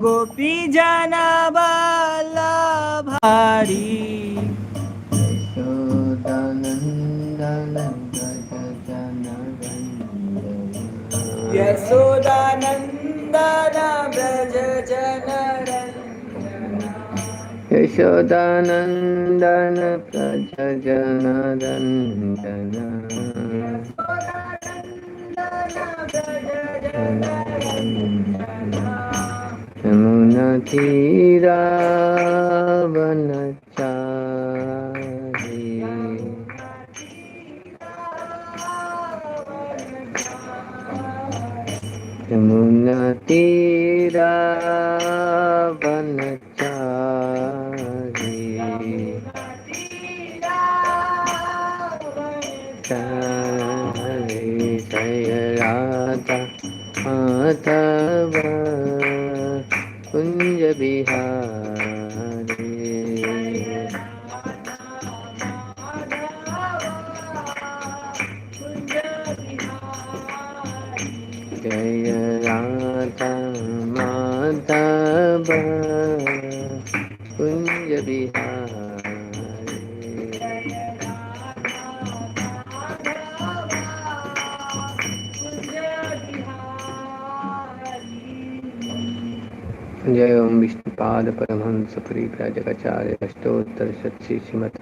गोपी जना वल्लभारी यशोदानन्दन व्रज जनरञ्जना यशोदानन्दन व्रज जनरञ्जना यमुनातीरावनचारि यमुनातीरावनचारि जय राधा माधव कुंज बिहारी जय राधा माधव कुंज बिहारी जय ओम विष्णुपाद परमहंस परिव्राजकाचार्य अष्टोत्तर शतसी श्रीमद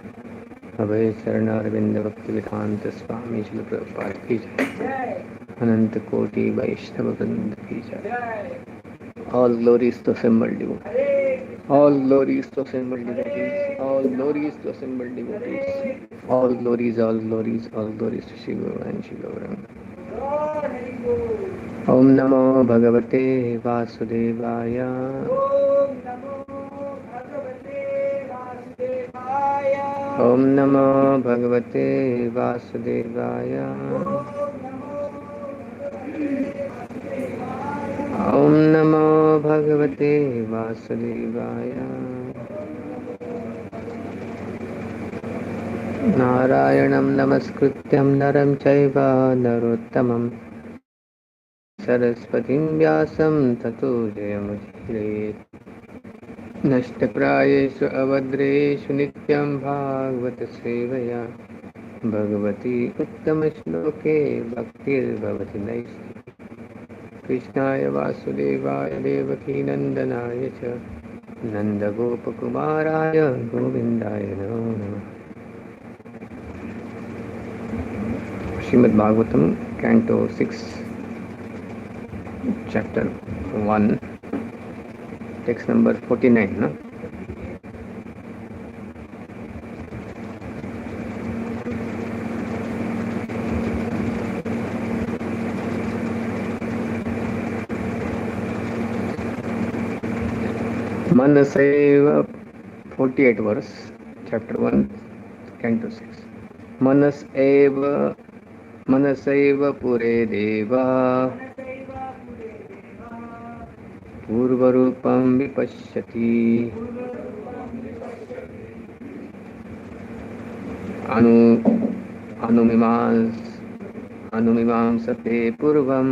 अभय शरणारविंद भक्ति वेदांत स्वामी श्रील प्रभुपाद की जय। अनंत कोटि वैष्णव वृंद की जय। All glories to assembled devotees. All glories to assembled devotees. All glories to assembled devotees. All glories, all glories, all glories to Shri Guru and Shri Gauranga. Om Namo Bhagavate Vasudevaya. Om Namo Bhagavate Vasudevaya. Om Namo Bhagavate Vasudevaya. Narayanam Namaskrityam Naram Chaiva Narottamam Saraswatim Vyasam Tato Jayamudire Nashtaprayeshu Avadreshu Nityam Bhagavata Sevaya Bhagavati Uttama Shloke Bhaktir Bhavati Naisi Krishnaya Vasudevaya Devaki Nandanaya Cha Nanda Gopakumaraya Govindaya Namo Namah. Srimad Bhagavatam, Canto 6, Chapter 1, text number 49, no? Manasaiva, 48 verse, chapter 1, canto 6. Manasaiva pure deva purvarupam vipashyati anumimamsate purvam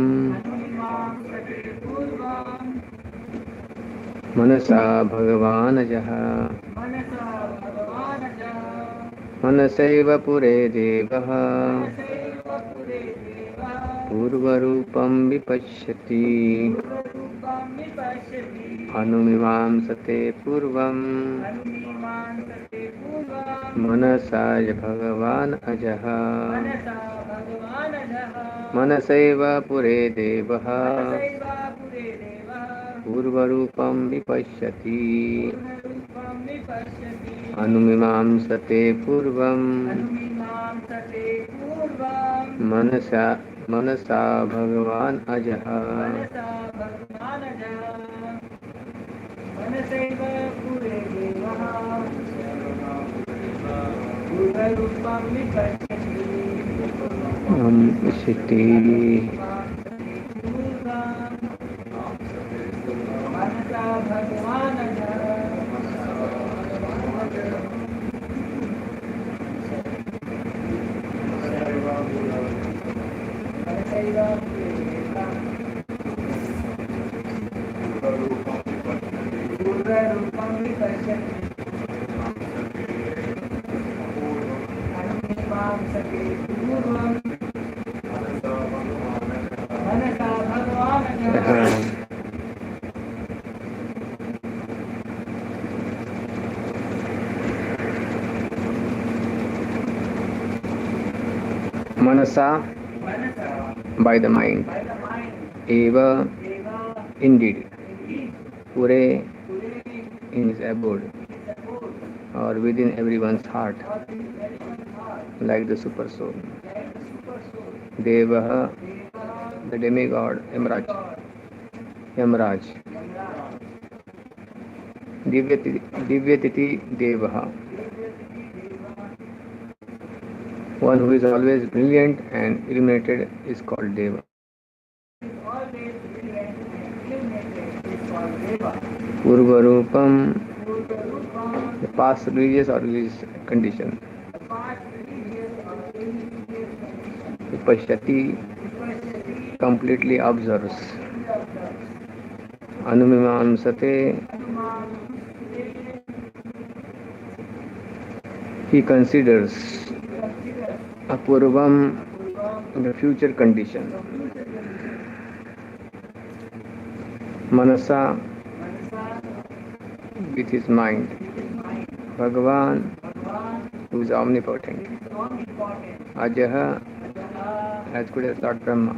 मनसा भगवानजः मनसैव पुरे देवः पूर्वरूपं विपश्यति अनुमीमांसते पूर्वं मनसा भगवान् अजः मनसैव पुरे देवः पूर्वरूपं विपश्यति अनुमीमांसते पूर्वं मनसा भगवान् अजः इति पूर्वरूपं विपश्यति अनुमीमांसते पूर्वं मनसा भगवान् Manasa by the mind. Eva indeed. Pure in his abode or within everyone's heart, like the super soul. Devaha, the demigod, Yamraj. Divyatiti Devaha, one who is always brilliant and illuminated is called Deva. Purvarupam, the past religious or religious condition. Vipashyati, completely observes. Anumimamsate, he considers. Apurvam, the future condition. Manasa, with his mind. Bhagavan, who is omnipotent. Ajaha, as good as Lord Brahma.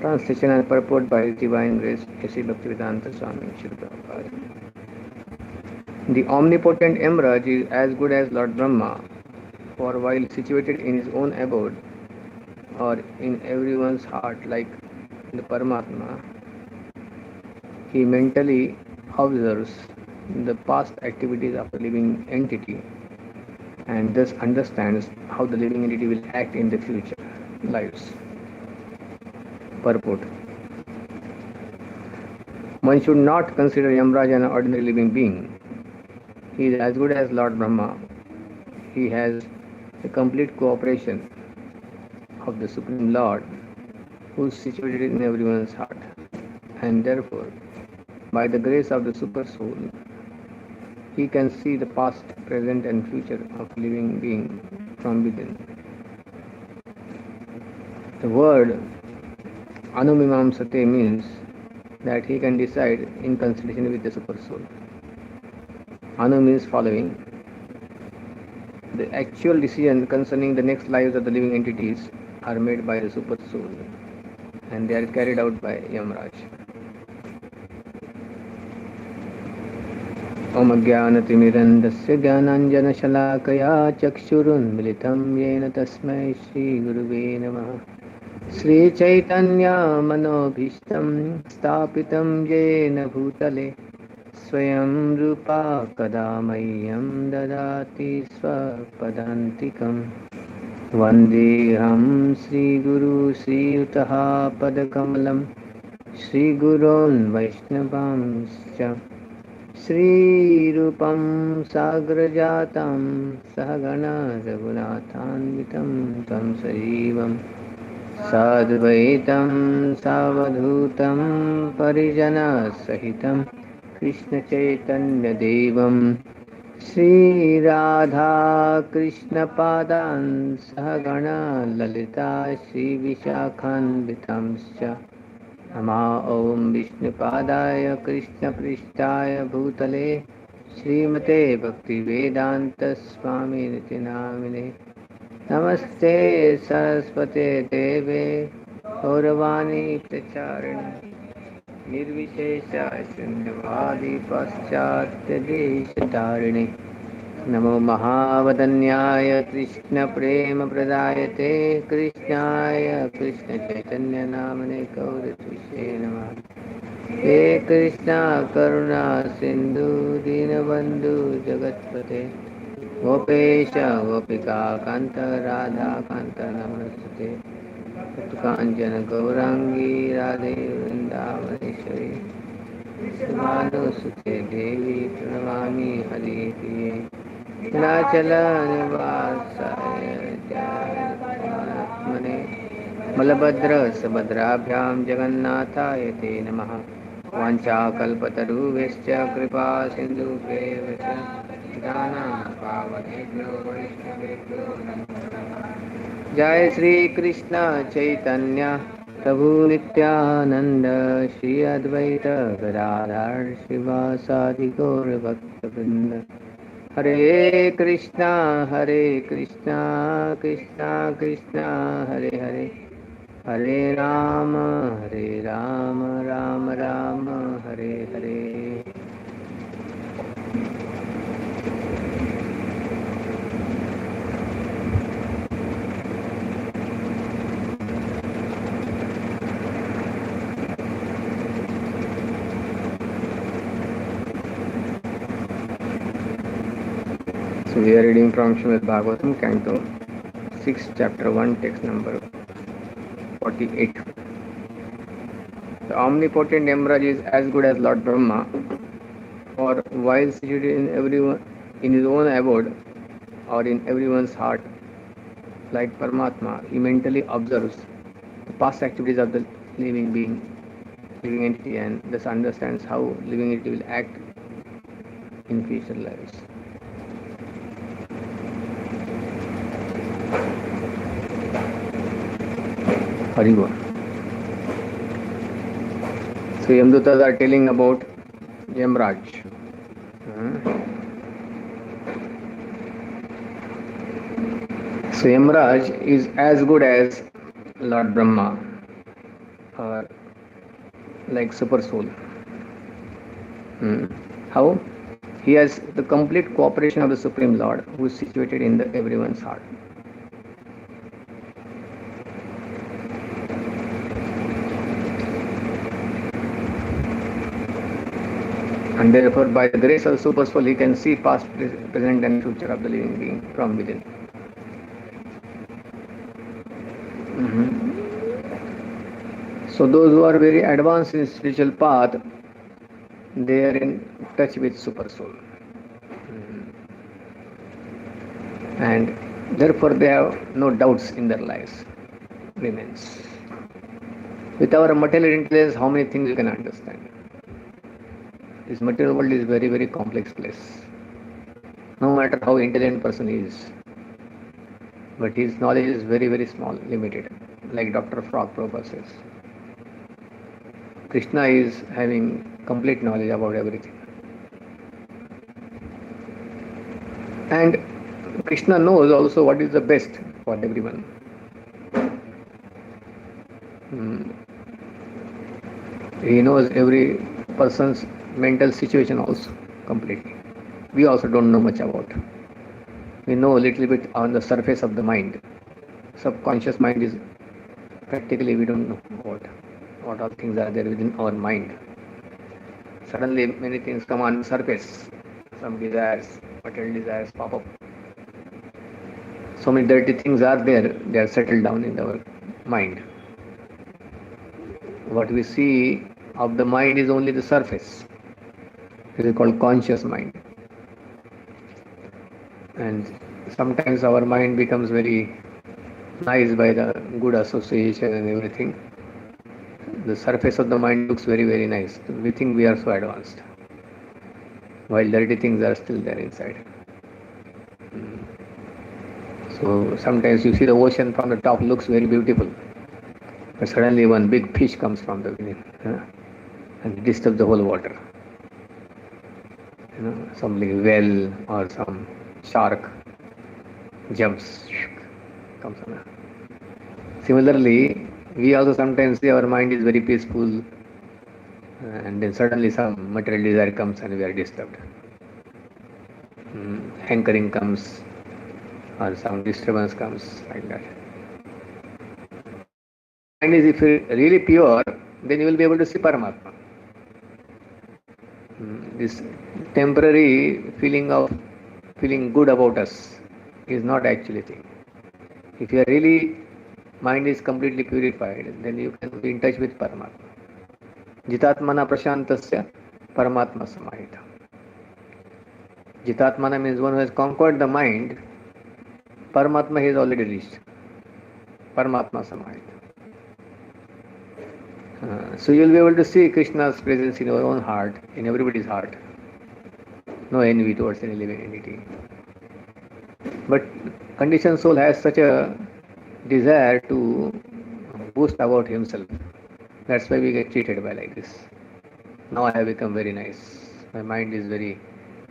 Translation and purport by His Divine Grace, A.C. Bhaktivedanta Swami Srila Prabhupada. The omnipotent Yamraj is as good as Lord Brahma, for while situated in his own abode or in everyone's heart like the Paramatma, he mentally observes the past activities of the living entity and thus understands how the living entity will act in the future lives. Purport. One should not consider Yamraj an ordinary living being. He is as good as Lord Brahma. He has the complete cooperation of the Supreme Lord, who is situated in everyone's heart, and therefore, by the grace of the Super Soul, he can see the past, present, and future of living being from within. The word Anumimamsate means that he can decide in consultation with the Super Soul. Anu means following. The actual decision concerning the next lives of the living entities are made by the Super Soul, and they are carried out by Yamraj. Om Jnanatimirandasya Jnananjanashalakaya Chakshurunmilitam Yena Tasmai Shri Guruve Namaha. Shri Chaitanya Manobhishtam Stapitam Yena Bhutale Swayam Rupa Kadamayyam Dadati Swapadantikam. Vandeham Sri Guru Sri Utaha Padakamalam Sri Gurun Vaishnavamscha Sri Rupam Sagrajatam Sahagana Raghunathanvitam Tam Sajivam Sadvaitam Savadhutam Parijana Sahitam Krishna Chaitanya Devam Shri Radha Krishna Padan Sahagana Lalita Shri Vishakhanvitamscha Nama Om Vishnu Padaya Krishna Prishtaya Bhutale Srimate Bhakti Vedanta Swami Niti Namine Namaste Saraswate Deve Gauravani Pracharine Nirvishesha Shunyavadi Paschatya Deshatarine Namo Mahavadanyaya Krishna Prema Pradayate Krishnaya Krishna Chaitanya Namane Gauratvishe Namah. He Krishna Karuna Sindhu Dinabandhu Jagatpate Gopesha Gopika Kanta Radha Kanta Namastate Kanjana Gaurangi Radhe Vrindavaneshwari Sudhanusute Devi Pranamami Hari Priye Nachala Nivasaya Jayatmane Malabhadra Sabhadrabhyam Jagannathaya Te Namaha. वाञ्छाकल्पतरुभ्यश्च कृपा सिन्धुभ्येव च पतितानां पावनेभ्यो वैष्णवेभ्यो नमो नमः। जय श्री कृष्ण चैतन्य प्रभु नित्यानंद श्री अद्वैत गदाधर शिवासादि गौर भक्तवृंद। हरे कृष्णा कृष्णा कृष्णा हरे हरे, हरे Ram Ram Ram Hare Hare. So we are reading from Srimad Bhagavatam, Canto 6, Chapter 1, text number 48. The omnipotent Yamraj is as good as Lord Brahma, for while situated in his own abode or in everyone's heart, like Paramatma, he mentally observes the past activities of the living being, living entity, and thus understands how living entity will act in future lives. Haribol. So Yamdutas are telling about Yamraj. So Yamraj is as good as Lord Brahma, or like super soul. How? He has the complete cooperation of the Supreme Lord, who is situated in everyone's heart. And therefore, by the grace of the super soul, he can see past, present, and future of the living being from within. So those who are very advanced in spiritual path, they are in touch with super soul. And therefore they have no doubts in their lives remains. With our material intelligence, how many things you can understand? This material world is very, very complex place. No matter how intelligent person is, but his knowledge is very, very small, limited. Like Dr. Frog Prabhupada says, Krishna is having complete knowledge about everything. And Krishna knows also what is the best for everyone. He knows every person's mental situation also completely. We also don't know much about. We know a little bit on the surface of the mind. Subconscious mind is practically we don't know what all things are there within our mind. Suddenly many things come on the surface. Some desires, material desires pop up. So many dirty things are there, they are settled down in our mind. What we see of the mind is only the surface. It is called conscious mind. And sometimes our mind becomes very nice by the good association and everything. The surface of the mind looks very, very nice. We think we are so advanced, while dirty things are still there inside. So sometimes you see the ocean from the top looks very beautiful, but suddenly one big fish comes from the within and disturbs the whole water. Some whale or some shark jumps, comes on. Similarly, we also sometimes see our mind is very peaceful, and then suddenly some material desire comes and we are disturbed. Hankering comes, or some disturbance comes, like that. Mind is if really pure, then you will be able to see Paramatma. This temporary feeling of feeling good about us is not actually thing. If your really mind is completely purified, then you can be in touch with Paramatma. Jitatmana prashantasya Paramatma samahita. Jitatmana means one who has conquered the mind. Paramatma he has already reached. Paramatma samahita. So you'll be able to see Krishna's presence in your own heart, in everybody's heart. No envy towards any living entity. But conditioned soul has such a desire to boast about himself. That's why we get treated by like this. Now I have become very nice. My mind is very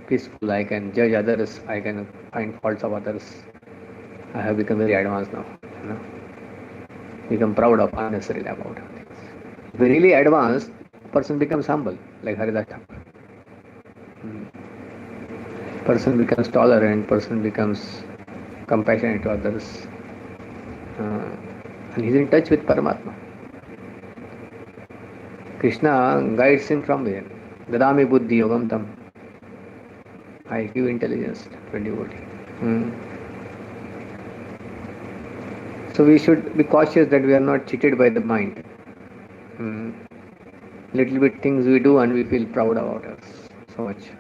peaceful. I can judge others. I can find faults of others. I have become very advanced now. You know? Become proud of unnecessarily about things. If we really advance, person becomes humble, like Haridas Thakur. Person becomes tolerant. Person becomes compassionate to others. And he's in touch with Paramatma. Krishna guides him from within. Dadami buddhi yogam tam. I give intelligence to a devotee. So we should be cautious that we are not cheated by the mind. Little bit things we do and we feel proud about us so much.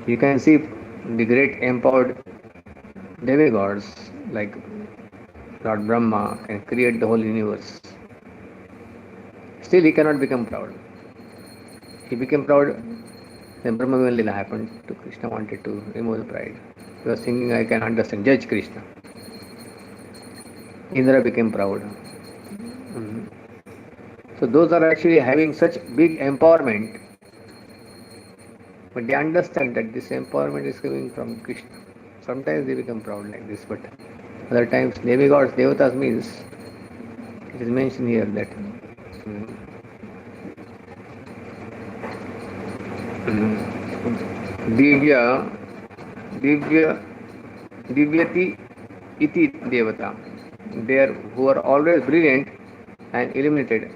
You can see the great empowered demigods like Lord Brahma can create the whole universe. Still he cannot become proud. He became proud, then Brahma Lila happened to Krishna, wanted to remove the pride. He was thinking, I can understand, judge Krishna. Indra became proud. So those are actually having such big empowerment, but they understand that this empowerment is coming from Krishna. Sometimes they become proud like this, but other times demigods, devatas means, it is mentioned here that divyati iti devata. They who are always brilliant and illuminated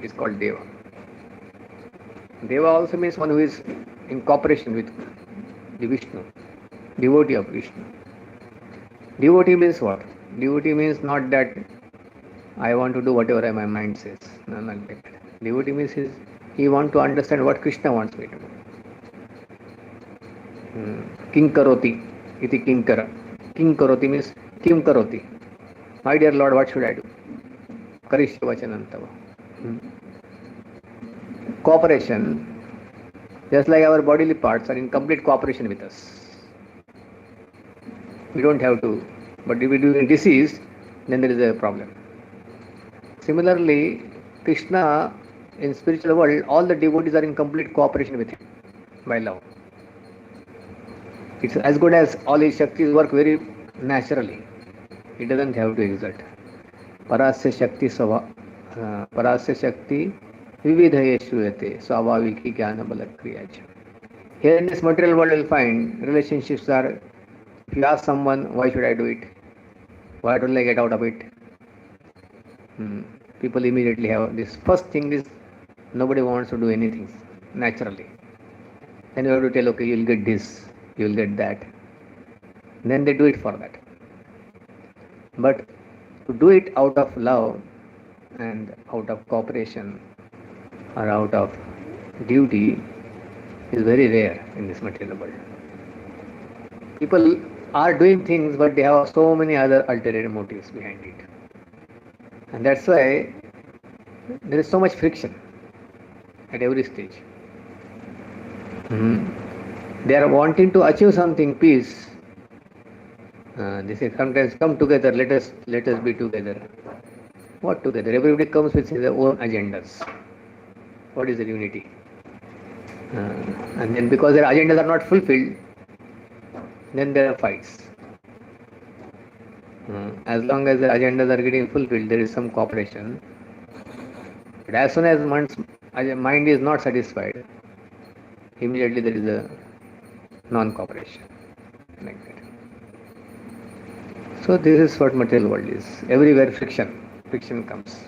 is called Deva. Deva also means one who is in cooperation with the Vishnu, devotee of Vishnu. Devotee means what? Devotee means not that I want to do whatever my mind says. No, not like that. Devotee means he wants to understand what Krishna wants me to do. King karoti, iti kinkara. King karoti means kim karoti. My dear Lord, what should I do? Karishya vachanantava. Cooperation, just like our bodily parts are in complete cooperation with us. We don't have to, but if we do in disease, then there is a problem. Similarly, Krishna in spiritual world, all the devotees are in complete cooperation with him by love. It's as good as all his Shaktis work very naturally. He doesn't have to exert. Parasya Shakti Vividhaye Shruyate Swabhaviki Jnana Bala Kriyaja. Here in this material world, you'll find relationships are, if you ask someone, why should I do it? Why don't I get out of it? People immediately have this. First thing is, nobody wants to do anything naturally. Then you have to tell, okay, you'll get this, you'll get that. Then they do it for that. But to do it out of love and out of cooperation or out of duty is very rare in this material world. People are doing things, but they have so many other ulterior motives behind it. And that's why there is so much friction at every stage. They are wanting to achieve something, peace. They say sometimes, come together, let us be together. What together? Everybody comes with their own agendas. What is the unity? And then because their agendas are not fulfilled, then there are fights. As long as the agendas are getting fulfilled, there is some cooperation. But as soon as one's mind is not satisfied, immediately there is a non-cooperation. Like that. So this is what material world is. Everywhere friction comes.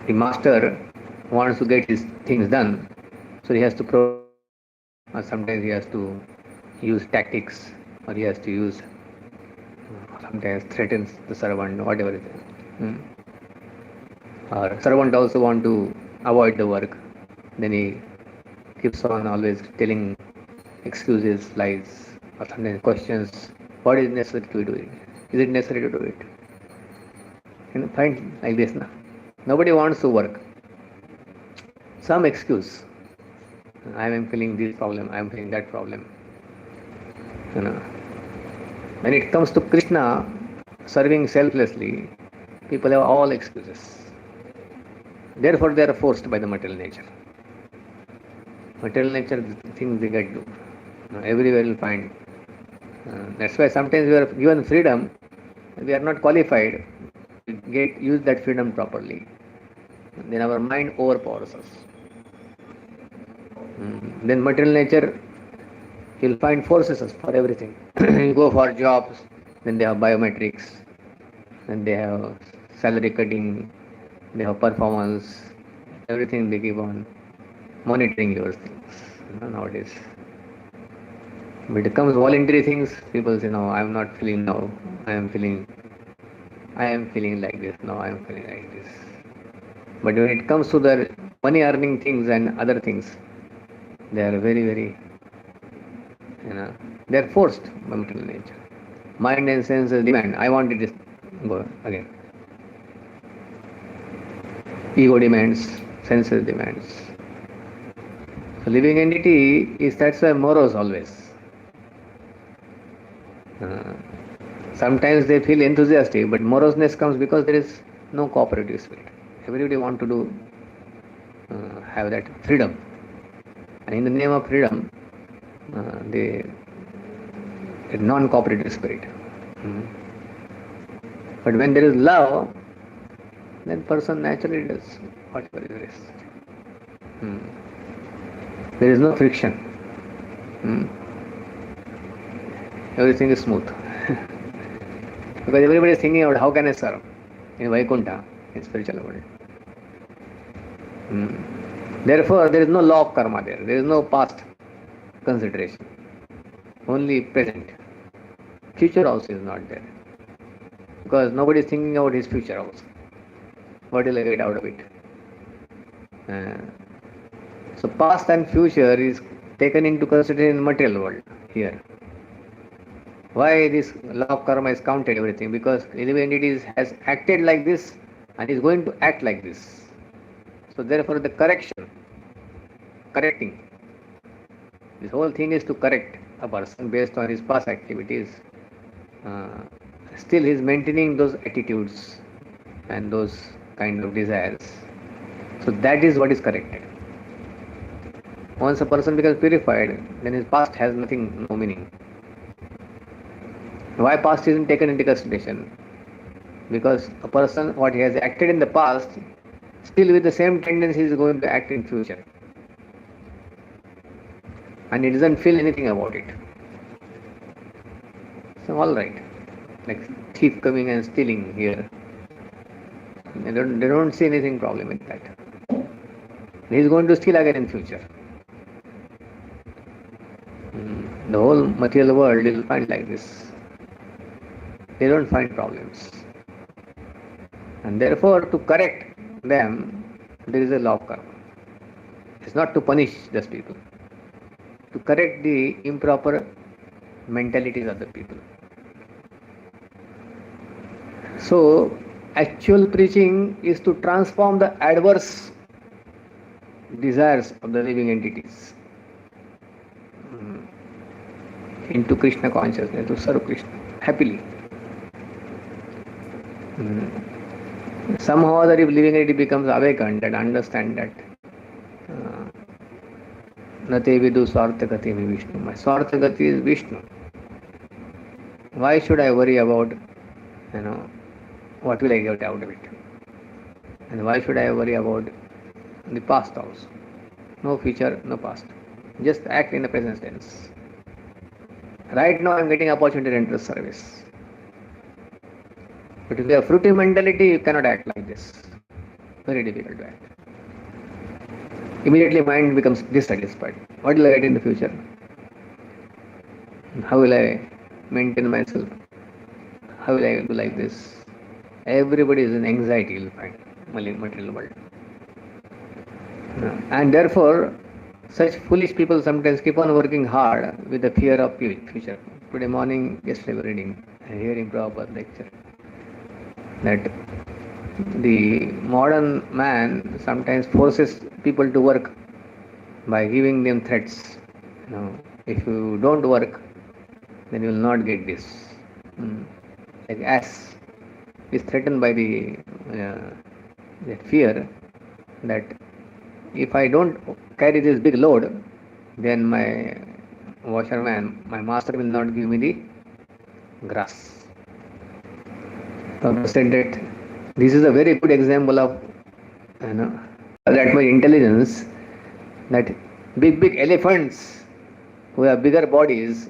The master wants to get his things done, so he has to or sometimes he has to use tactics, or he has to use, sometimes threatens the servant, whatever it is. Or servant also want to avoid the work, then he keeps on always telling excuses, lies, or sometimes questions. What is necessary to do it? Is it necessary to do it? And find like this now. Nobody wants to work. Some excuse. I am feeling this problem, I am feeling that problem. You know. When it comes to Krishna, serving selflessly, people have all excuses. Therefore, they are forced by the material nature. Material nature, things they get do. Everywhere you'll find. That's why sometimes we are given freedom, we are not qualified to use that freedom properly. Then our mind overpowers us. Then material nature, you'll find forces us for everything. You go for jobs, then they have biometrics, then they have salary cutting, they have performance, everything they keep on monitoring your things nowadays. But it comes voluntary things, people say, no, I am not feeling now, I am feeling like this, no, I am feeling like this. But when it comes to the money earning things and other things, they are very, very, they are forced by material nature. Mind and senses demand, I want it, go again. Ego demands, senses demands. So living entity is, that's why morose always. Sometimes they feel enthusiastic, but moroseness comes because there is no cooperative spirit. Everybody want to do, have that freedom. And in the name of freedom, they non-cooperative spirit. But when there is love, then person naturally does whatever it is. There is no friction. Everything is smooth. Because everybody is thinking about how can I serve in Vaikuntha, in spiritual world. Therefore, there is no law of karma there. There is no past consideration. Only present. Future also is not there. Because nobody is thinking about his future also. What will I get out of it? So past and future is taken into consideration in material world here. Why this law of karma is counted everything? Because living entities has acted like this and is going to act like this. So therefore the correcting. This whole thing is to correct a person based on his past activities. Still he is maintaining those attitudes and those kind of desires. So that is what is corrected. Once a person becomes purified, then his past has no meaning. Why past isn't taken into consideration? Because a person, what he has acted in the past, still with the same tendency is going to act in future. And he doesn't feel anything about it. So all right. Like thief coming and stealing here. They don't see anything problem with that. He is going to steal again in future. The whole material world will find like this. They don't find problems. And therefore, to correct them, there is a law of karma. It's not to punish those people. To correct the improper mentalities of the people. So, actual preaching is to transform the adverse desires of the living entities into Krishna consciousness, to serve Krishna happily. Somehow that if living entity becomes awakened and understand that Nate vidu swarthagati mi Vishnu. My swarthagati is Vishnu. Why should I worry about, what will I get out of it? And why should I worry about the past also? No future, no past. Just act in the present tense. Right now I am getting opportunity to enter service. But if you have fruity mentality, you cannot act like this. Very difficult to act. Immediately mind becomes dissatisfied. What will I get in the future? How will I maintain myself? How will I do like this? Everybody is in anxiety, you will find, material world. And therefore, such foolish people sometimes keep on working hard with the fear of future. Today morning, yesterday we were reading and hearing Prabhupada lecture that The modern man sometimes forces people to work by giving them threats. If you don't work, then you will not get this. Like ass is threatened by that fear that if I don't carry this big load, then my washerman, my master will not give me the grass. Prabhupada said that this is a very good example of that much intelligence, that big elephants who have bigger bodies,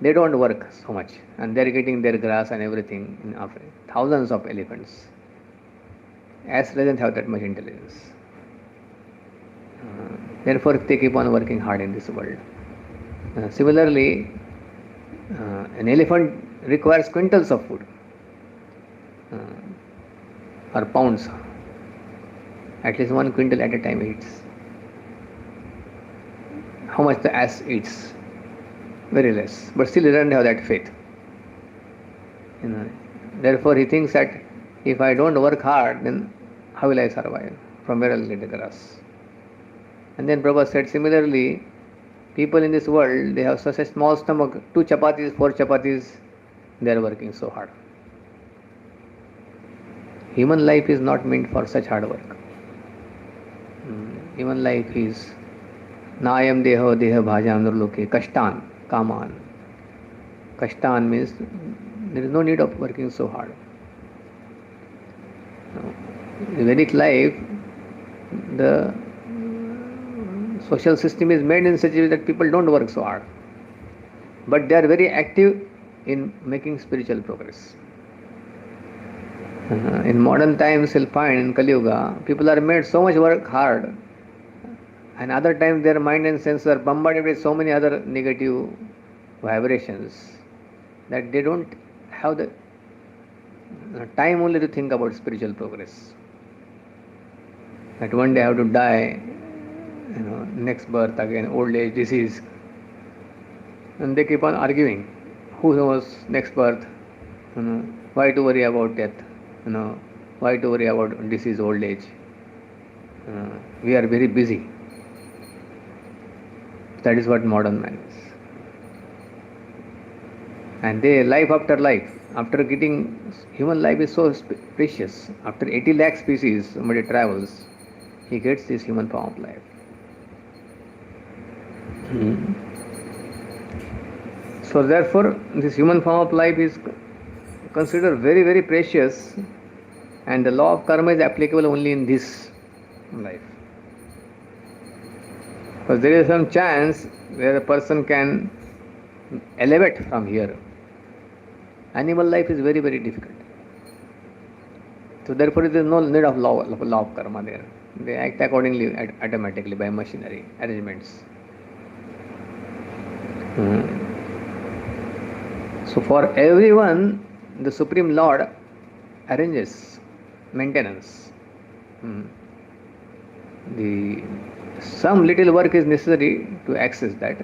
they don't work so much and they are getting their grass and everything in Africa. Thousands of elephants. Ants doesn't have that much intelligence. Therefore, they keep on working hard in this world. Similarly, an elephant requires quintals of food or pounds. At least 1 quintal at a time eats. How much the ass eats? Very less. But still he doesn't have that faith. Therefore he thinks that if I don't work hard, then how will I survive? From where I will get the grass? And then Prabhupada said, similarly, people in this world, they have such a small stomach, 2 chapatis, 4 chapatis, they are working so hard. Human life is not meant for such hard work. Human life is Nayam deho deha bhajam nurloke kashtan kaman. Kashtan means there is no need of working so hard. In Vedic life, the social system is made in such a way that people don't work so hard. But they are very active in making spiritual progress. In modern times, you'll find in Kali Yuga, people are made so much work hard, and other times their mind and senses are bombarded with so many other negative vibrations that they don't have the time only to think about spiritual progress. That one day I have to die, next birth again, old age, disease, and they keep on arguing. Who knows next birth? Why to worry about death? Why to worry about disease, old age? We are very busy. That is what modern man is. And they, life after life, after getting, human life is so precious. After 80 lakh species, somebody travels, he gets this human form of life. So therefore, this human form of life is considered very, very precious, and the law of karma is applicable only in this life. Because there is some chance where a person can elevate from here. Animal life is very, very difficult. So therefore there is no need of law of karma there. They act accordingly, automatically by machinery, arrangements. So for everyone, the Supreme Lord arranges maintenance. Some little work is necessary to access that.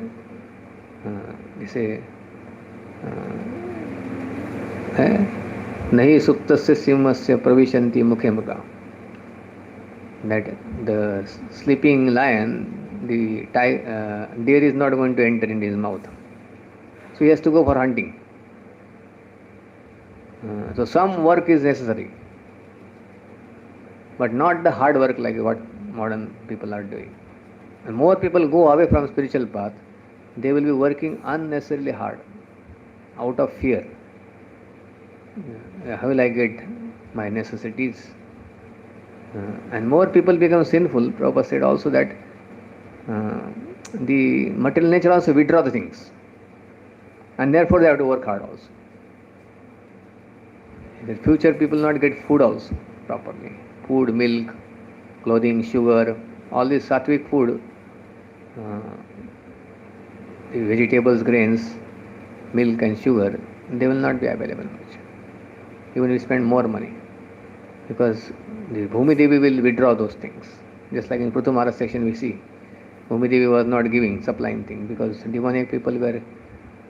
They say, nahi suptasya simhasya pravishanti mukhe mruga. That the sleeping lion, the deer is not going to enter in his mouth. So he has to go for hunting. So some work is necessary, but not the hard work like what modern people are doing. And more people go away from spiritual path, they will be working unnecessarily hard, out of fear. How will I get my necessities? And more people become sinful. Prabhupada said also that the material nature also withdraw the things, and therefore they have to work hard also. In the future, people will not get food also properly. Food, milk, clothing, sugar, all this sattvic food, the vegetables, grains, milk and sugar, they will not be available much. Even if you spend more money, because the Bhumi Devi will withdraw those things. Just like in Prithu Maharaj section we see, Bhumi Devi was not giving, supplying things, because demonic people were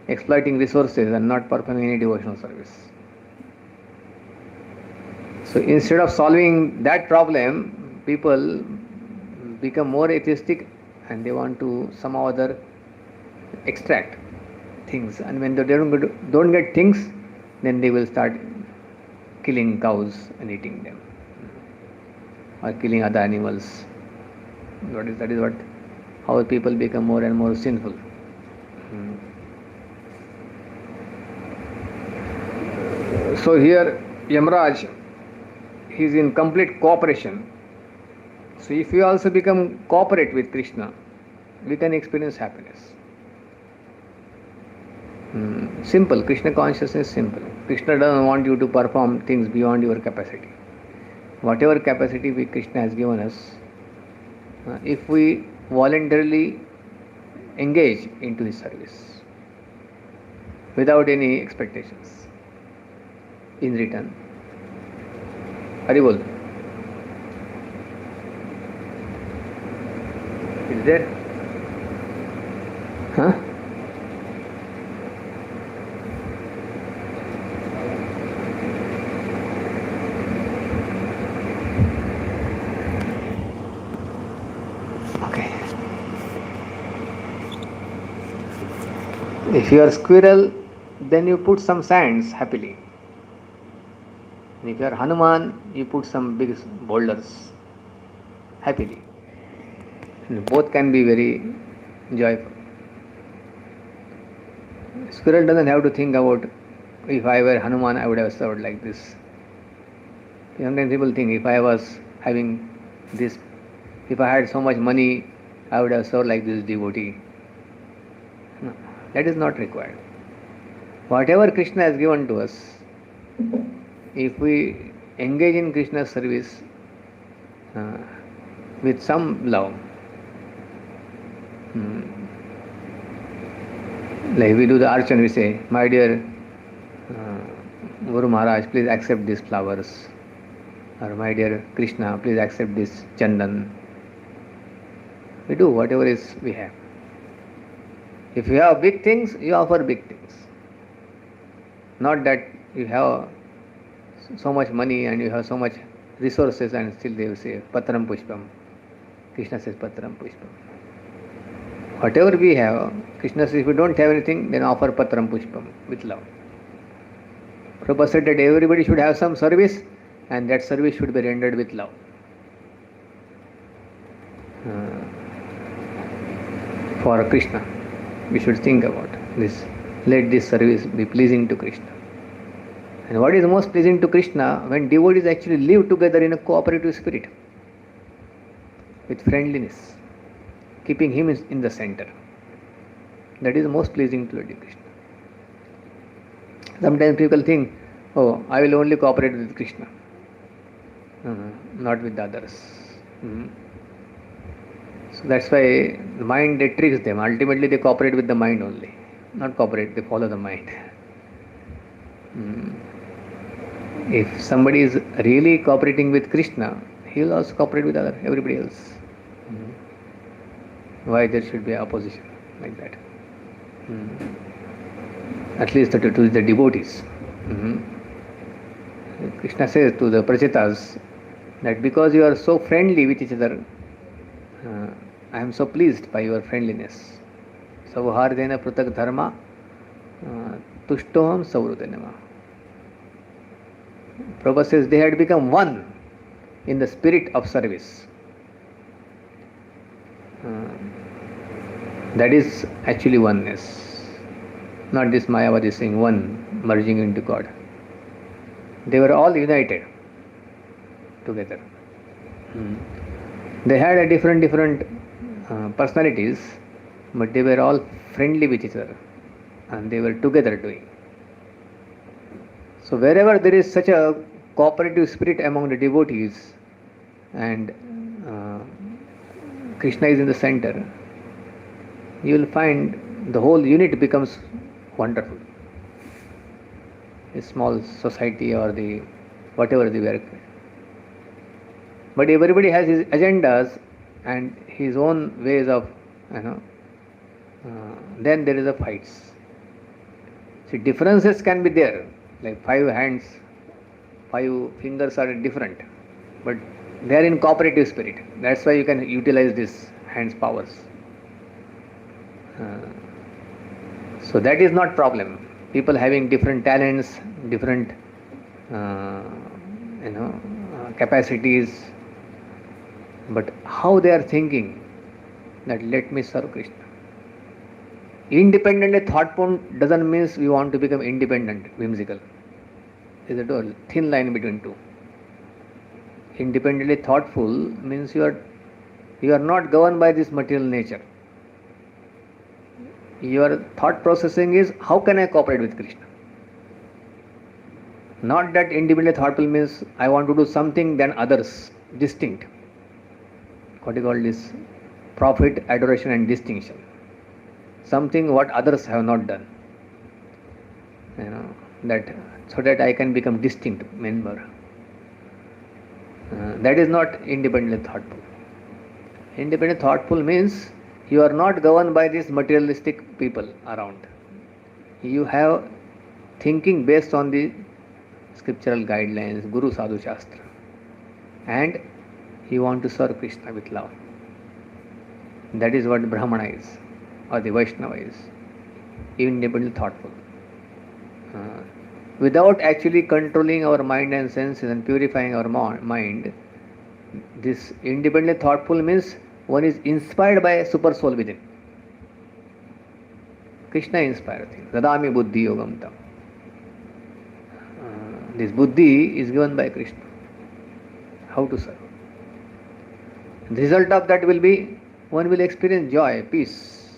exploiting resources and not performing any devotional service. So So instead of solving that problem, people become more atheistic and they want to somehow or other extract things. And when they don't get things, then they will start killing cows and eating them, or killing other animals. That is what how people become more and more sinful. So here Yamraj, he is in complete cooperation. So if we also become cooperate with Krishna, we can experience happiness. Simple. Krishna consciousness is simple. Krishna doesn't want you to perform things beyond your capacity. Whatever capacity Krishna has given us, if we voluntarily engage into his service without any expectations in return. Haribol. Is there? Huh? Okay. If you are squirrel, then you put some sands happily. And if you are Hanuman, you put some big boulders happily. And both can be very joyful. Squirrel doesn't have to think about, if I were Hanuman, I would have served like this. Sometimes people think, if I was having this, if I had so much money, I would have served like this devotee. No, that is not required. Whatever Krishna has given to us, if we engage in Krishna's service with some love, like we do the archan, we say, my dear Guru Maharaj, please accept these flowers, or my dear Krishna, please accept this chandan. We do whatever is we have. If you have big things, you offer big things. Not that you have so much money and you have so much resources and still they will say Patram Pushpam. Krishna says Patram Pushpam. Whatever we have, Krishna says if you don't have anything, then offer Patram Pushpam with love. Prabhupada said that everybody should have some service and that service should be rendered with love. For Krishna, we should think about this. Let this service be pleasing to Krishna. And what is most pleasing to Krishna? When devotees actually live together in a cooperative spirit, with friendliness, keeping him in the center. That is most pleasing to Lord Krishna. Sometimes people think, oh, I will only cooperate with Krishna, not with the others. So that's why the mind, they tricks them. Ultimately they cooperate with the mind only. Not cooperate, they follow the mind. If somebody is really cooperating with Krishna, he will also cooperate with everybody else. Why there should be opposition like that? At least to the devotees. Krishna says to the Prachitas that because you are so friendly with each other, I am so pleased by your friendliness. Sauhardena pratak dharma tushtoham saurudenama. Prabhupada says they had become one in the spirit of service. That is actually oneness. Not this Mayavadi saying one, merging into God. They were all united together. They had a different personalities, but they were all friendly with each other and they were together doing. So wherever there is such a cooperative spirit among the devotees and Krishna is in the center, you will find the whole unit becomes wonderful. A small society or the whatever the work. But everybody has his agendas and his own ways of, then there is a fights. See, differences can be there, like 5 hands 5 fingers are different, but they are in cooperative spirit. That's why you can utilize this hands powers. So that is not problem. People having different talents, different capacities, but how they are thinking that let me serve Krishna. Independently thoughtful doesn't mean we want to become independent, whimsical. There is a thin line between two. Independently thoughtful means you are not governed by this material nature. Your thought processing is how can I cooperate with Krishna? Not that independently thoughtful means I want to do something than others, distinct. What you call this? Profit, adoration and distinction. Something what others have not done. That so that I can become distinct member. That is not independently thoughtful. Independently thoughtful means you are not governed by these materialistic people around. You have thinking based on the scriptural guidelines, Guru Sadhu Shastra, and you want to serve Krishna with love. That is what Brahmana is, or the Vaishnava is. Independently thoughtful. Without actually controlling our mind and senses and purifying our mind, this independently thoughtful means one is inspired by a super soul within. Krishna inspired him. Dadami buddhi yogam tam. This buddhi is given by Krishna. How to serve? The result of that will be one will experience joy, peace,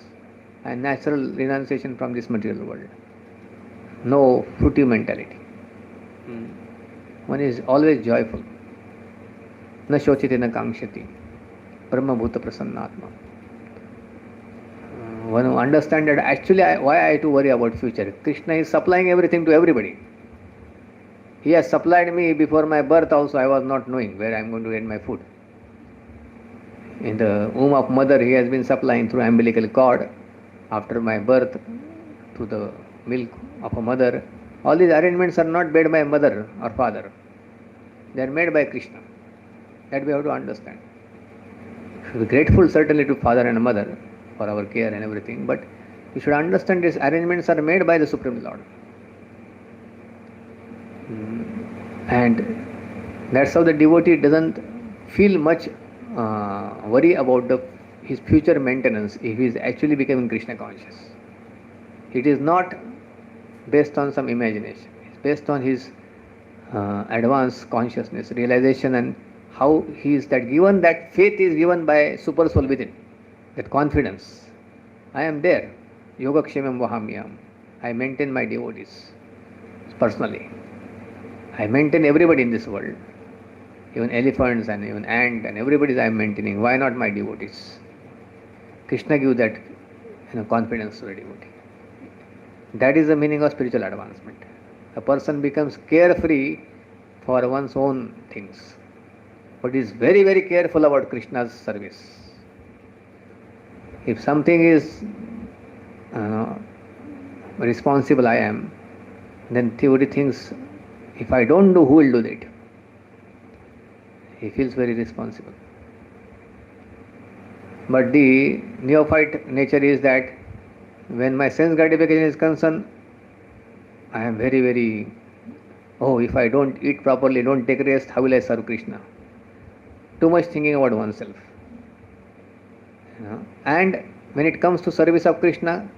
and natural renunciation from this material world. No fruitive mentality. One is always joyful. Na shochite na kamshati. Brahma bhuta prasannatma. One who understands that actually why I have to worry about future. Krishna is supplying everything to everybody. He has supplied me before my birth also. I was not knowing where I am going to get my food. In the womb of mother, he has been supplying through umbilical cord. After my birth, through the milk of a mother. All these arrangements are not made by mother or father. They are made by Krishna. That we have to understand. We should be grateful certainly to father and mother for our care and everything, but we should understand these arrangements are made by the Supreme Lord. And that's how the devotee doesn't feel much worry about his future maintenance if he is actually becoming Krishna conscious. It is not based on some imagination. It's based on his advanced consciousness, realization, and how he is that given, that faith is given by super soul within, that confidence. I am there. Yogakshemam vahamyam. I maintain my devotees personally. I maintain everybody in this world. Even elephants and even ant and everybody I am maintaining. Why not my devotees? Krishna gives that confidence to the devotee. That is the meaning of spiritual advancement. A person becomes carefree for one's own things, but is very, very careful about Krishna's service. If something is responsible I am, then devotee thinks, if I don't do, who will do that? He feels very responsible. But the neophyte nature is that when my sense gratification is concerned, I am very, very, if I don't eat properly, don't take rest, how will I serve Krishna? Too much thinking about oneself. And when it comes to service of Krishna,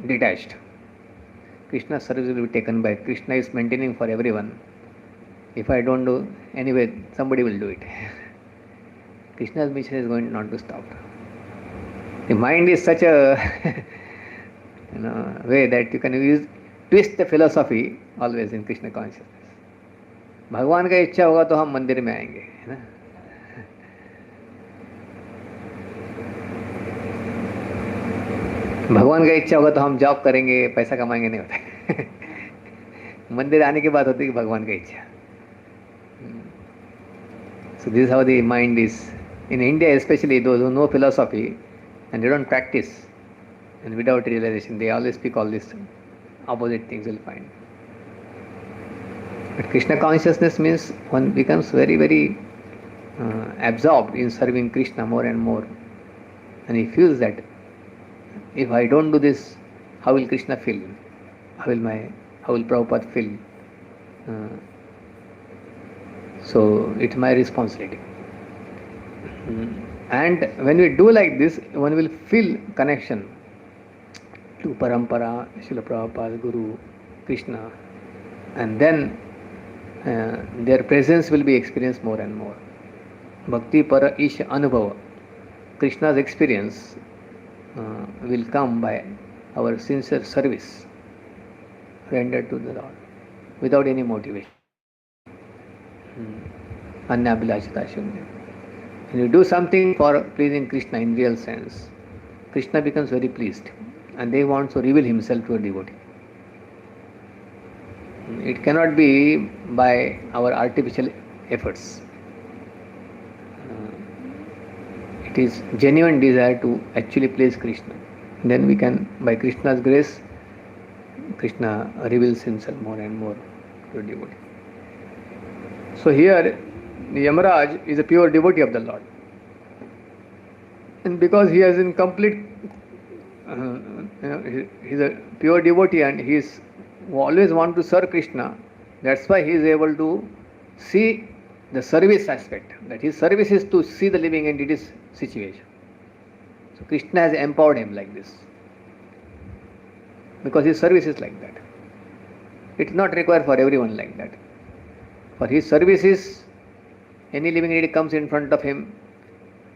detached. Krishna's service will be taken by Krishna is maintaining for everyone. If I don't do, anyway, somebody will do it. Krishna's mission is going not to stop. The mind is such a way that you can twist the philosophy always in Krishna consciousness. भगवान का इच्छा होगा तो हम मंदिर में आएंगे, है ना? भगवान का इच्छा होगा तो हम जॉब करेंगे, पैसा कमाएंगे, नहीं होता. मंदिर आने के बाद होती है भगवान का इच्छा. So this is how the mind is. In India especially, those who know philosophy and they don't practice, and without realization, they always speak all these opposite things you'll find. But Krishna consciousness means one becomes very, very absorbed in serving Krishna more and more. And he feels that if I don't do this, how will Krishna feel? How will Prabhupada feel? So it's my responsibility. And when we do like this, one will feel connection to Parampara, Srila Prabhupada, Guru, Krishna, and then their presence will be experienced more and more. Bhakti Para Isha Anubhava. Krishna's experience will come by our sincere service rendered to the Lord without any motivation. Annabhilashita Shunya. When you do something for pleasing Krishna in real sense, Krishna becomes very pleased and they want to reveal himself to a devotee. It cannot be by our artificial efforts. It is genuine desire to actually please Krishna. Then we can, by Krishna's grace, Krishna reveals himself more and more to a devotee. So here, the Yamaraj is a pure devotee of the Lord. And because he is in complete, he is a pure devotee and he is always want to serve Krishna, that's why he is able to see the service aspect, that his service is to see the living entity's situation. So Krishna has empowered him like this, because his service is like that. It is not required for everyone like that. For his services, any living entity comes in front of him,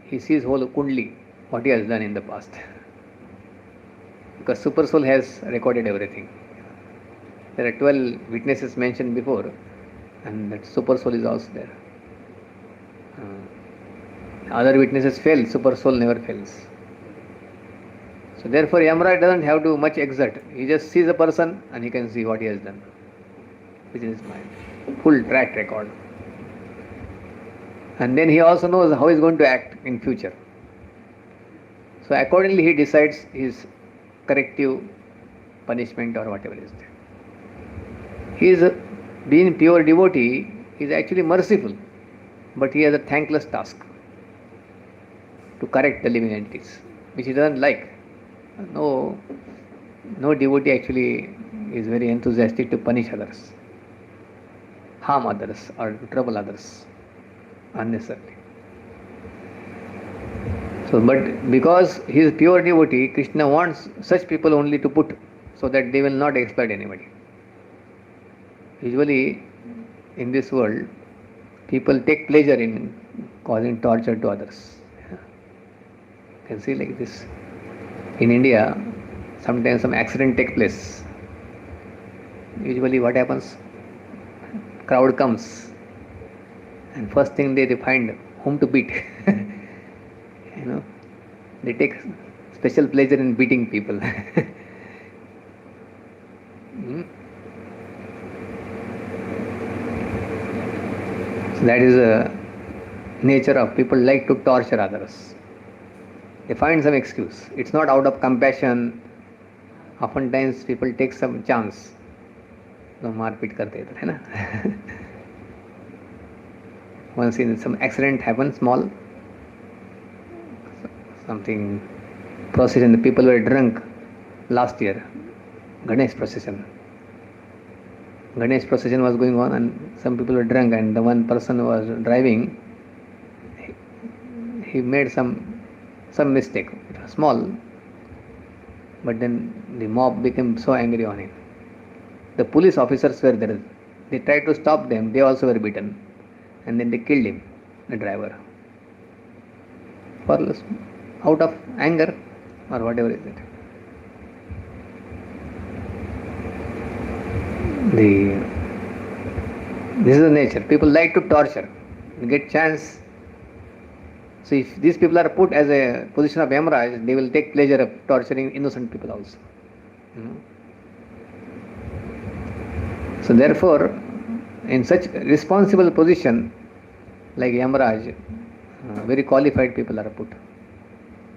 he sees whole kundli, what he has done in the past. Because Super Soul has recorded everything. There are 12 witnesses mentioned before, and that Super Soul is also there. Other witnesses fail, Super Soul never fails. So therefore Yamaraj doesn't have to much exert. He just sees a person and he can see what he has done, which is his mind. Full track record. And then he also knows how he is going to act in future. So accordingly he decides his corrective punishment or whatever is there. He is being pure devotee, he is actually merciful, but he has a thankless task to correct the living entities, which he doesn't like. No devotee actually is very enthusiastic to punish others, harm others, or to trouble others unnecessarily. So, but because he is pure devotee, Krishna wants such people only to put, so that they will not exploit anybody. Usually, in this world, people take pleasure in causing torture to others. You can see like this. In India, sometimes some accident takes place. Usually what happens? Crowd comes and first thing they find whom to beat. They take special pleasure in beating people. So that is the nature of people like to torture others. They find some excuse. It's not out of compassion. Oftentimes people take some chance. मारपीट करते इधर है ना. Once in some accident happened, small, something procession, the people were drunk last year, Ganesh procession was going on and some people were drunk, and the one person who was driving, he made some mistake. It was small, but then the mob became so angry on him. The police officers were there. They tried to stop them. They also were beaten. And then they killed him, the driver. Out of anger or whatever is it. This is the nature. People like to torture. You get chance. So if these people are put as a position of Yamaraj, they will take pleasure of torturing innocent people also. So therefore, in such responsible position like Yamaraj, very qualified people are put.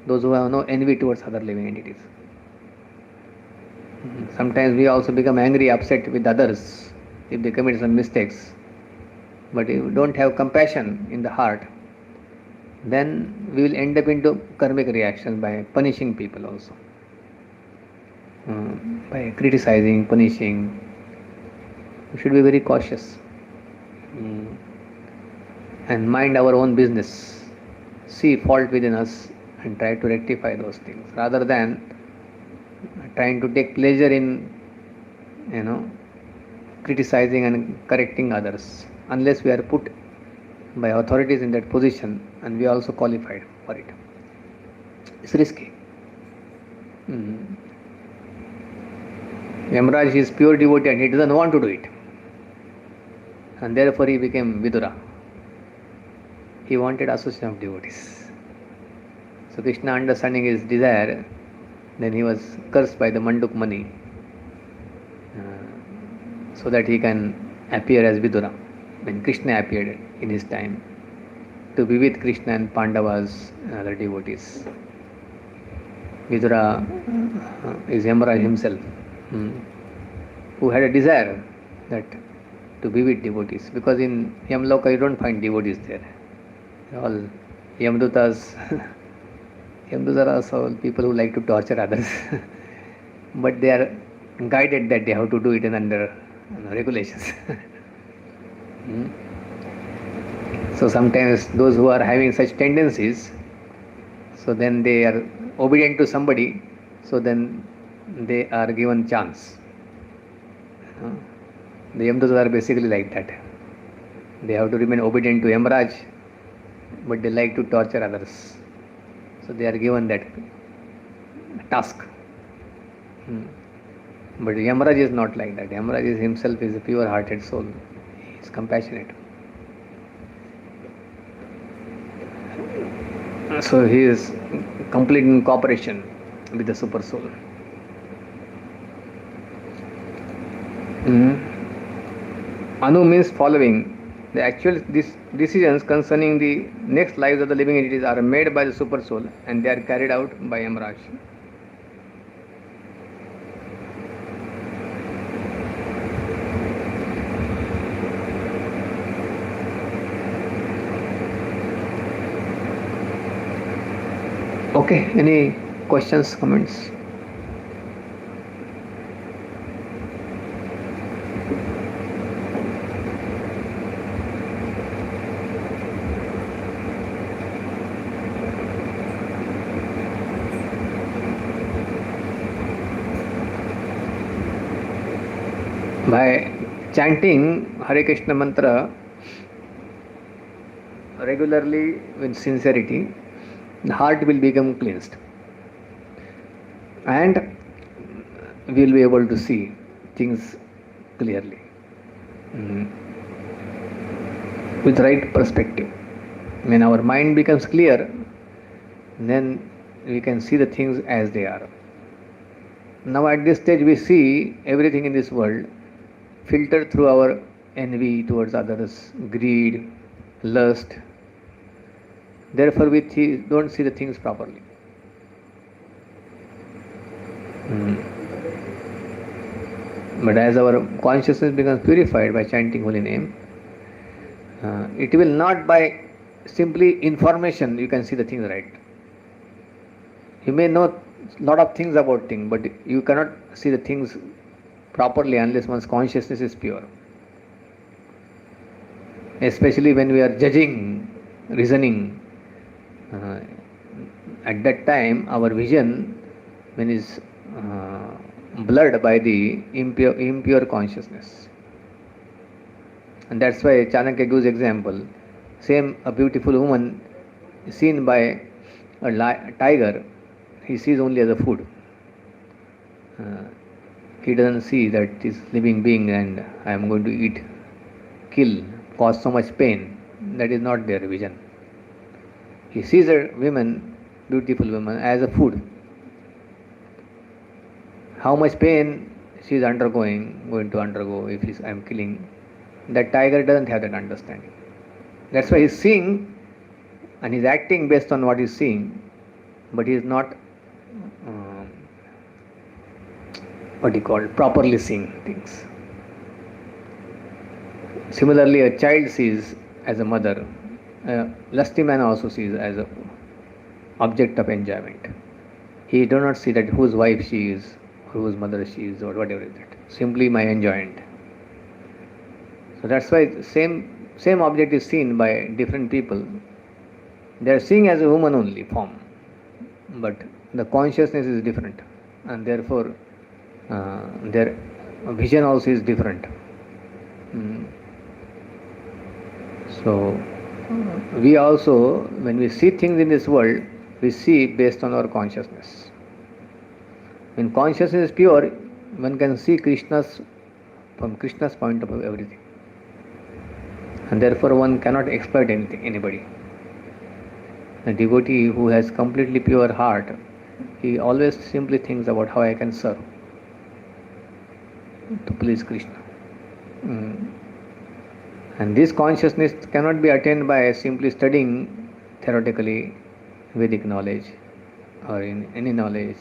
Those who have no envy towards other living entities. Sometimes we also become angry, upset with others if they commit some mistakes. But if we don't have compassion in the heart, then we will end up into karmic reactions by punishing people also. By criticizing, punishing. We should be very cautious. And mind our own business. See fault within us and try to rectify those things, rather than trying to take pleasure in, criticizing and correcting others, unless we are put by authorities in that position and we are also qualified for it. It's risky. Yamaraj is pure devotee and he doesn't want to do it, and therefore he became Vidura. He wanted association of devotees. So Krishna, understanding his desire, then he was cursed by the Manduk Mani, so that he can appear as Vidura when Krishna appeared in his time, to be with Krishna and Pandavas and other devotees. Vidura is Yamaraj himself, who had a desire that to be with devotees, because in Yamloka you don't find devotees there. All Yamdutas, Yamdutas are also people who like to torture others, but they are guided that they have to do it under regulations. So sometimes those who are having such tendencies, so then they are obedient to somebody, so then they are given chance. The Yamdutas are basically like that. They have to remain obedient to Yamaraj, but they like to torture others. So they are given that task. But Yamaraj is not like that. Yamaraj is himself is a pure-hearted soul. He is compassionate. So he is complete in cooperation with the super soul. Anu means following. The actual decisions concerning the next lives of the living entities are made by the super soul and they are carried out by Yamaraj. Okay, any questions, comments? By chanting Hare Krishna mantra regularly with sincerity, the heart will become cleansed and we will be able to see things clearly with right perspective. When our mind becomes clear, then we can see the things as they are. Now at this stage we see everything in this world filtered through our envy towards others, greed, lust. Therefore we don't see the things properly. But as our consciousness becomes purified by chanting holy name, it will not by simply information you can see the things right. You may know a lot of things about things, but you cannot see the things properly unless one's consciousness is pure. Especially when we are judging, reasoning, at that time our vision when is blurred by the impure consciousness. And that's why Chanakya gives example. Same a beautiful woman seen by a tiger, he sees only as a food. He doesn't see that it is living being and I am going to eat, kill, cause so much pain. That is not their vision. He sees a woman, beautiful woman, as a food. How much pain she is going to undergo if I am killing. That tiger doesn't have that understanding. That's why he is seeing and he is acting based on what he is seeing, but he is not properly seeing things. Similarly, a child sees as a mother, a lusty man also sees as a object of enjoyment. He do not see that whose wife she is, or whose mother she is, or whatever is it. Simply my enjoyment. So that's why same object is seen by different people. They are seeing as a woman only form, but the consciousness is different, and therefore their vision also is different. So we also, when we see things in this world, we see based on our consciousness. When consciousness is pure, one can see from Krishna's point of view everything, and therefore one cannot exploit anybody. A devotee who has completely pure heart, he always simply thinks about how I can serve to please Krishna. And this consciousness cannot be attained by simply studying theoretically Vedic knowledge or in any knowledge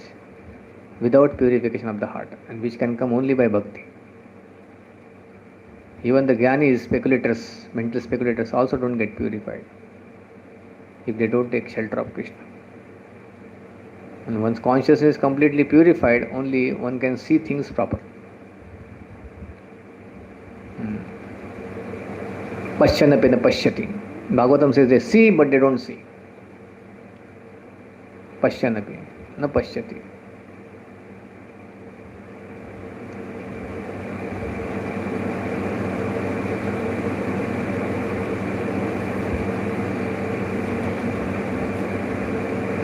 without purification of the heart, and which can come only by bhakti. Even the jnanis, speculators, mental speculators also don't get purified if they don't take shelter of Krishna. And once consciousness is completely purified, only one can see things proper. Pashyanapi na pashyati. Bhagavatam says they see but they don't see. Pashyanapi na pashyati.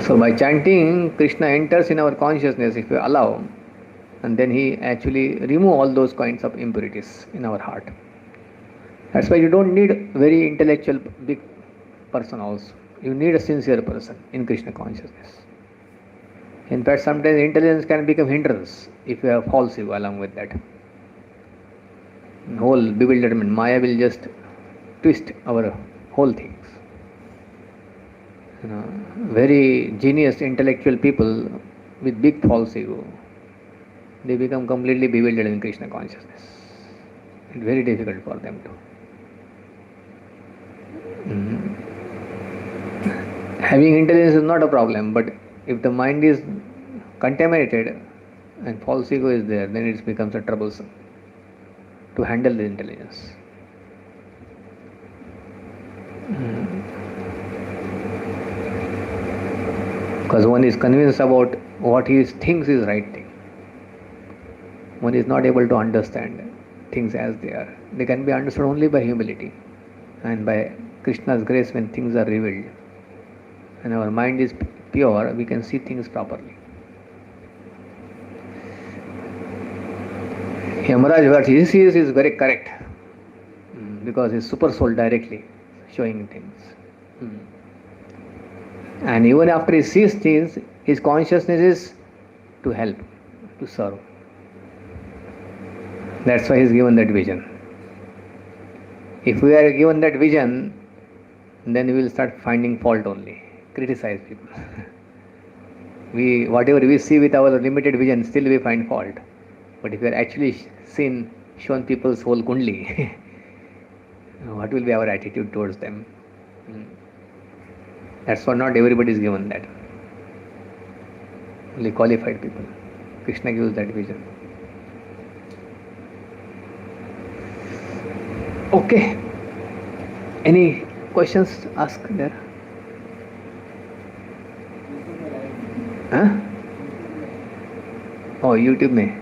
So by chanting, Krishna enters in our consciousness if we allow, and then he actually remove all those kinds of impurities in our heart. That's why you don't need very intellectual big person also. You need a sincere person in Krishna consciousness. In fact, sometimes intelligence can become hindrance if you have false ego along with that. Whole bewilderment, Maya will just twist our whole things. Very genius intellectual people with big false ego, they become completely bewildered in Krishna consciousness. It's very difficult for them to. Having intelligence is not a problem, but if the mind is contaminated and false ego is there, then it becomes a troublesome to handle the intelligence. Because one is convinced about what he thinks is right thing. One is not able to understand things as they are. They can be understood only by humility and by Krishna's grace. When things are revealed and our mind is pure, we can see things properly. Yamaraj, what he sees is very correct because his super soul directly showing things. And even after he sees things, his consciousness is to help, to serve. That's why he is given that vision. If we are given that vision, then we will start finding fault only, criticize people. Whatever we see with our limited vision, still we find fault. But if we are actually shown people's whole kundli, what will be our attitude towards them? That's why not everybody is given that. Only qualified people. Krishna gives that vision. Okay. Any questions asked there? Huh? Oh, YouTube में.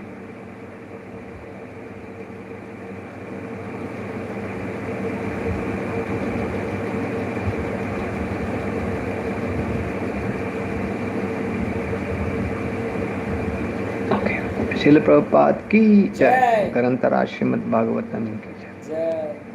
शिल प्रभुपाद की जय। ग्रंथराज श्रीमद् भागवतम की जय।